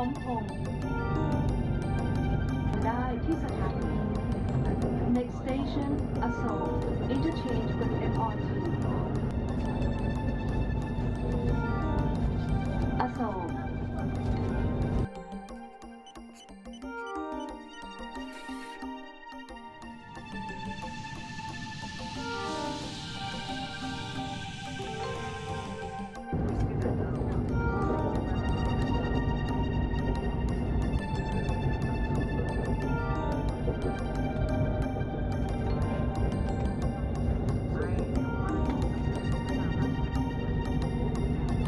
ล้มพงได้ที่สถานี Next station Assault Interchange with MRT Assault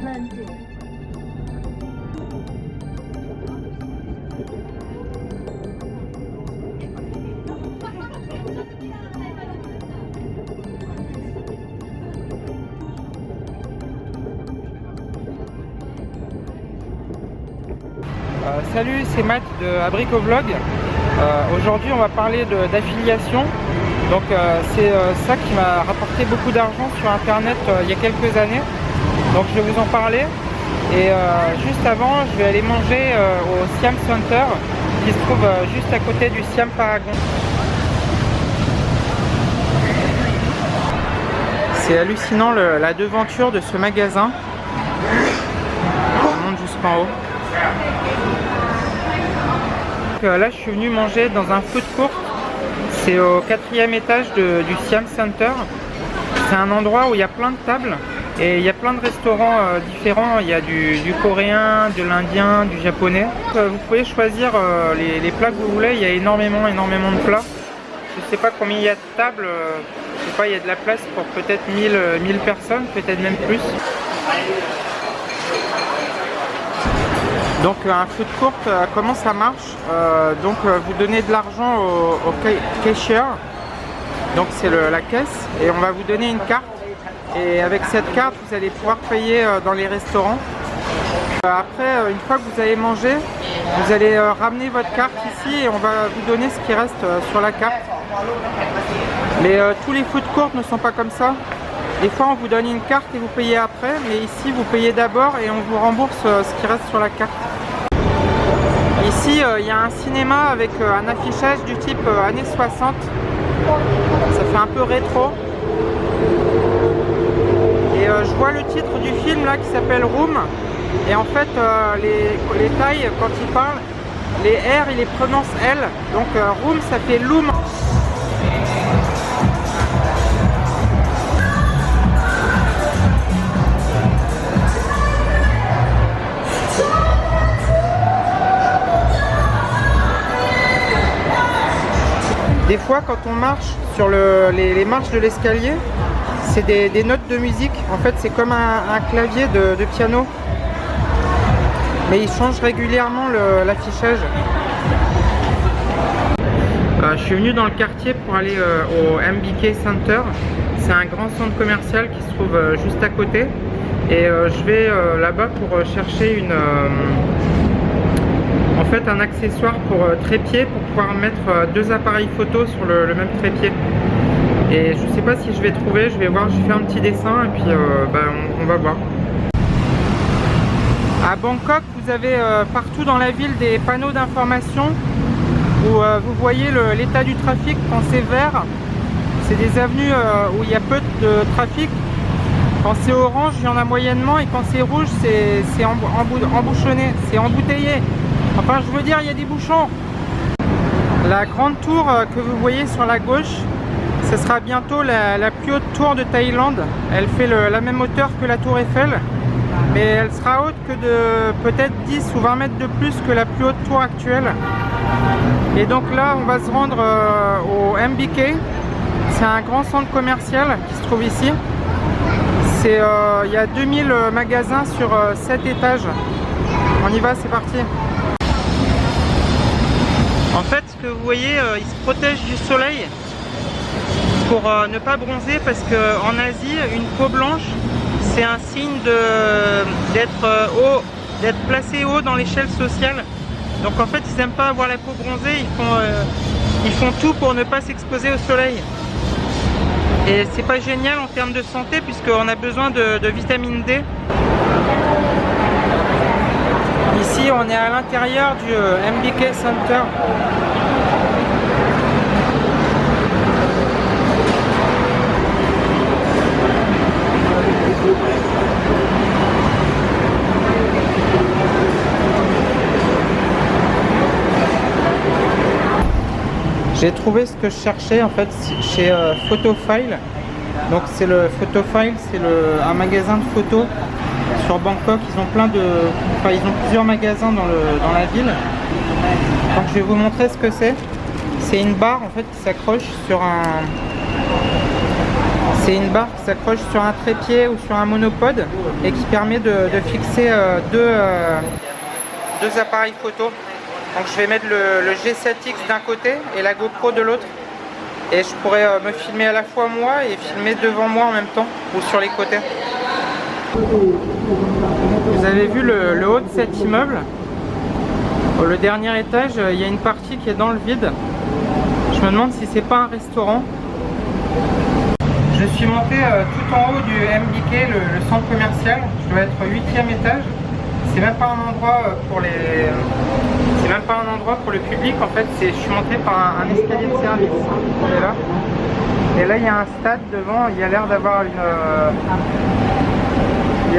London Salut, c'est Matt de Abrico-Vlog. Aujourd'hui on va parler d'affiliation. Donc c'est ça qui m'a rapporté beaucoup d'argent sur internet il y a quelques années. Donc je vais vous en parler. Et juste avant je vais aller manger au Siam Center qui se trouve juste à côté du Siam Paragon. C'est hallucinant la devanture de ce magasin. On monte jusqu'en haut. Là je suis venu manger dans un food court. C'est au 4e étage du Siam Center. C'est un endroit où il y a plein de tables et il y a plein de restaurants différents. Il y a du coréen, de l'indien, du japonais. Vous pouvez choisir les plats que vous voulez. Il y a énormément de plats. Je sais pas combien il y a de tables. Je sais pas, il y a de la place pour peut-être 1000 personnes, peut-être même plus. Donc un food court, comment ça marche? Donc vous donnez de l'argent au cashier, donc c'est la caisse, et on va vous donner une carte. Et avec cette carte, vous allez pouvoir payer dans les restaurants. Après, une fois que vous avez mangé, vous allez ramener votre carte ici et on va vous donner ce qui reste sur la carte. Mais tous les food courts ne sont pas comme ça. Des fois, on vous donne une carte et vous payez après, mais ici, vous payez d'abord et on vous rembourse ce qui reste sur la carte. Ici, il y a un cinéma avec un affichage du type années 60. Ça fait un peu rétro. Et je vois le titre du film là qui s'appelle Room. Et en fait, les Thaïs, quand ils parlent, les R, ils les prononcent L. Donc Room, ça fait Loom. Des fois, quand on marche sur les marches de l'escalier, c'est des notes de musique. En fait, c'est comme un clavier de piano. Mais il change régulièrement l'affichage. Je suis venu dans le quartier pour aller au MBK Center. C'est un grand centre commercial qui se trouve juste à côté. Et je vais là-bas pour chercher en fait un accessoire pour trépied pour pouvoir mettre deux appareils photo sur le même trépied. Et je sais pas si je vais trouver, je vais voir, je fais un petit dessin et puis on va voir. À Bangkok, vous avez partout dans la ville des panneaux d'information où vous voyez l'état du trafic. Quand c'est vert, c'est des avenues où il y a peu de trafic. Quand c'est orange, il y en a moyennement, et quand c'est rouge, c'est embouchonné, c'est embouteillé. Enfin, je veux dire, il y a des bouchons. La grande tour que vous voyez sur la gauche, ce sera bientôt la plus haute tour de Thaïlande. Elle fait la même hauteur que la tour Eiffel, mais elle sera haute que de peut-être 10 ou 20 mètres de plus que la plus haute tour actuelle. Et donc là, on va se rendre au MBK. C'est un grand centre commercial qui se trouve ici. Il y a 2000 magasins sur 7 étages. On y va, c'est parti. En fait, ce que vous voyez, il se protège du soleil pour ne pas bronzer, parce qu'en Asie, une peau blanche, c'est un signe d'être placé haut dans l'échelle sociale. Donc en fait, ils n'aiment pas avoir la peau bronzée, ils font tout pour ne pas s'exposer au soleil. Et c'est pas génial en termes de santé, puisqu'on a besoin de vitamine D. Ici, Ici, on est à l'intérieur du MBK Center. J'ai trouvé ce que je cherchais en fait chez Photofile. Donc c'est le Photofile, c'est un magasin de photos sur Bangkok. Ils ont ils ont plusieurs magasins dans la ville. Donc je vais vous montrer ce que c'est. C'est une barre en fait qui s'accroche sur un trépied ou sur un monopode et qui permet de fixer deux appareils photo. Donc je vais mettre le G7X d'un côté et la GoPro de l'autre. Et je pourrais me filmer à la fois moi et filmer devant moi en même temps ou sur les côtés. Vous avez vu le haut de cet immeuble. Le dernier étage, il y a une partie qui est dans le vide. Je me demande si c'est pas un restaurant. Je suis monté tout en haut du MBK, le centre commercial. Je dois être au 8e étage. C'est même pas un endroit pour le public en fait. Je suis monté par un escalier de service. Il est là. Et là il y a un stade devant. Il y a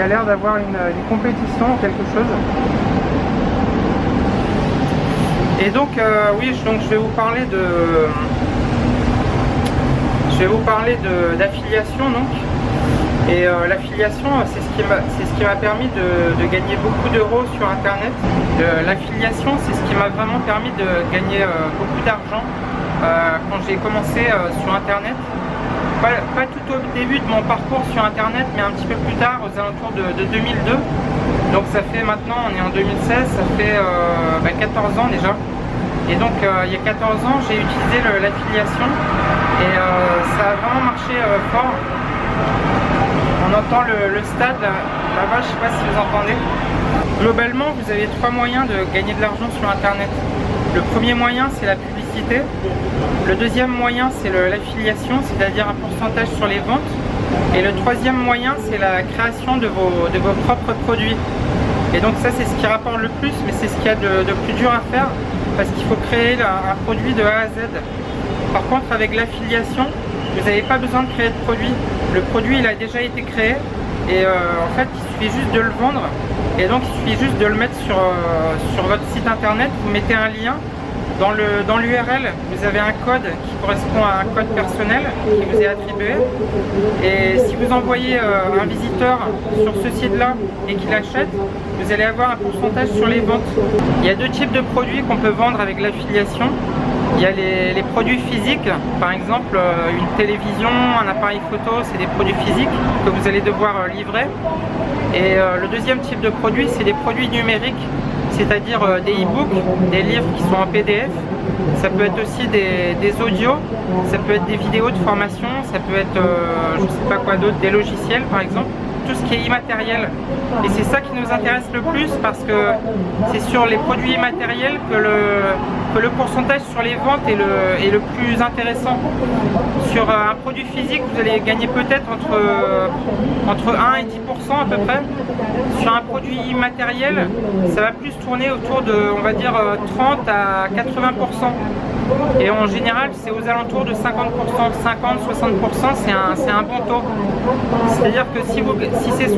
l'air d'avoir une compétition ou quelque chose. Et donc oui, donc je vais vous parler d'affiliation donc. Et l'affiliation, c'est ce qui m'a permis de gagner beaucoup d'euros sur internet. L'affiliation, c'est ce qui m'a vraiment permis de gagner beaucoup d'argent quand j'ai commencé sur internet. Pas tout au début de mon parcours sur internet, mais un petit peu plus tard, aux alentours de 2002. Donc ça fait maintenant, on est en 2016, ça fait 14 ans déjà. Et donc il y a 14 ans, j'ai utilisé l'affiliation et ça a vraiment marché fort. On entend le stade là-bas, je ne sais pas si vous entendez. Globalement, vous avez trois moyens de gagner de l'argent sur internet. Le premier moyen, c'est la publicité. Le deuxième moyen, c'est l'affiliation, c'est-à-dire un pourcentage sur les ventes. Et le troisième moyen, c'est la création de vos propres produits. Et donc ça, c'est ce qui rapporte le plus, mais c'est ce qu'il y a de plus dur à faire, parce qu'il faut créer un produit de A à Z. Par contre, avec l'affiliation, vous n'avez pas besoin de créer de produit. Le produit, il a déjà été créé et en fait, il suffit juste de le vendre. Et donc, il suffit juste de le mettre sur votre site internet. Vous mettez un lien. Dans l'URL, vous avez un code qui correspond à un code personnel qui vous est attribué. Et si vous envoyez un visiteur sur ce site-là et qu'il achète, vous allez avoir un pourcentage sur les ventes. Il y a deux types de produits qu'on peut vendre avec l'affiliation. Il y a les produits physiques, par exemple une télévision, un appareil photo, c'est des produits physiques que vous allez devoir livrer. Et le deuxième type de produit, c'est des produits numériques, c'est-à-dire des e-books, des livres qui sont en PDF. Ça peut être aussi des audios, ça peut être des vidéos de formation, ça peut être, je ne sais pas quoi d'autre, des logiciels par exemple. Tout ce qui est immatériel. Et c'est ça qui nous intéresse le plus parce que c'est sur les produits immatériels que le pourcentage sur les ventes est le plus intéressant. Sur un produit physique, vous allez gagner peut-être entre 1 et 10% à peu près. Sur un produit immatériel, ça va plus tourner autour de, on va dire, 30 à 80%. Et en général, c'est aux alentours de 50%, 50-60%, c'est un bon taux. C'est-à-dire que si c'est 60%,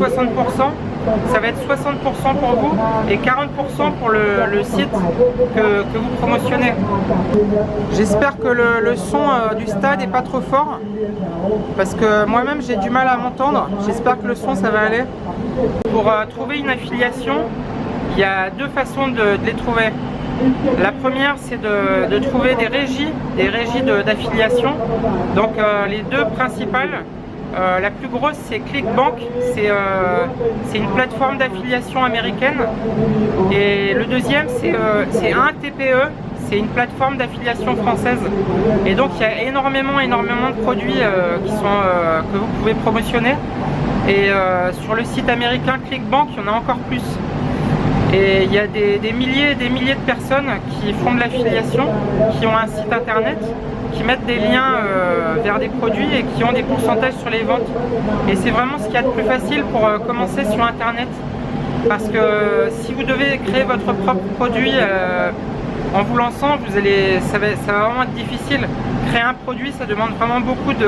ça va être 60% pour vous et 40% pour le site que vous promotionnez. J'espère que le son du stade n'est pas trop fort, parce que moi-même j'ai du mal à m'entendre. J'espère que le son ça va aller. Pour trouver une affiliation, il y a deux façons de les trouver. La première, c'est de trouver des régies d'affiliation. Donc les deux principales, la plus grosse c'est ClickBank, c'est une plateforme d'affiliation américaine. Et le deuxième c'est 1TPE, c'est une plateforme d'affiliation française. Et donc il y a énormément de produits que vous pouvez promotionner. Et sur le site américain ClickBank, il y en a encore plus. Et il y a des milliers et des milliers de personnes qui font de l'affiliation, qui ont un site internet, qui mettent des liens vers des produits et qui ont des pourcentages sur les ventes. Et c'est vraiment ce qu'il y a de plus facile pour commencer sur internet. parce que si vous devez créer votre propre produit en vous lançant, ça va vraiment être difficile. Créer un produit, ça demande vraiment beaucoup de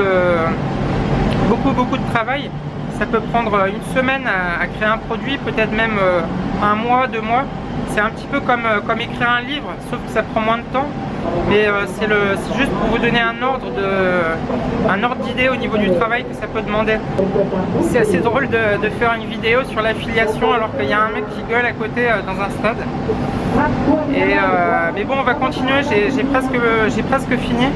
travail. Ça peut prendre une semaine à créer un produit, peut-être même un mois, 2 mois. C'est un petit peu comme écrire un livre, sauf que ça prend moins de temps. Mais c'est juste pour vous donner un ordre d'idée au niveau du travail que ça peut demander. C'est assez drôle de faire une vidéo sur l'affiliation alors qu'il y a un mec qui gueule à côté dans un stade. Mais bon, on va continuer, j'ai presque fini.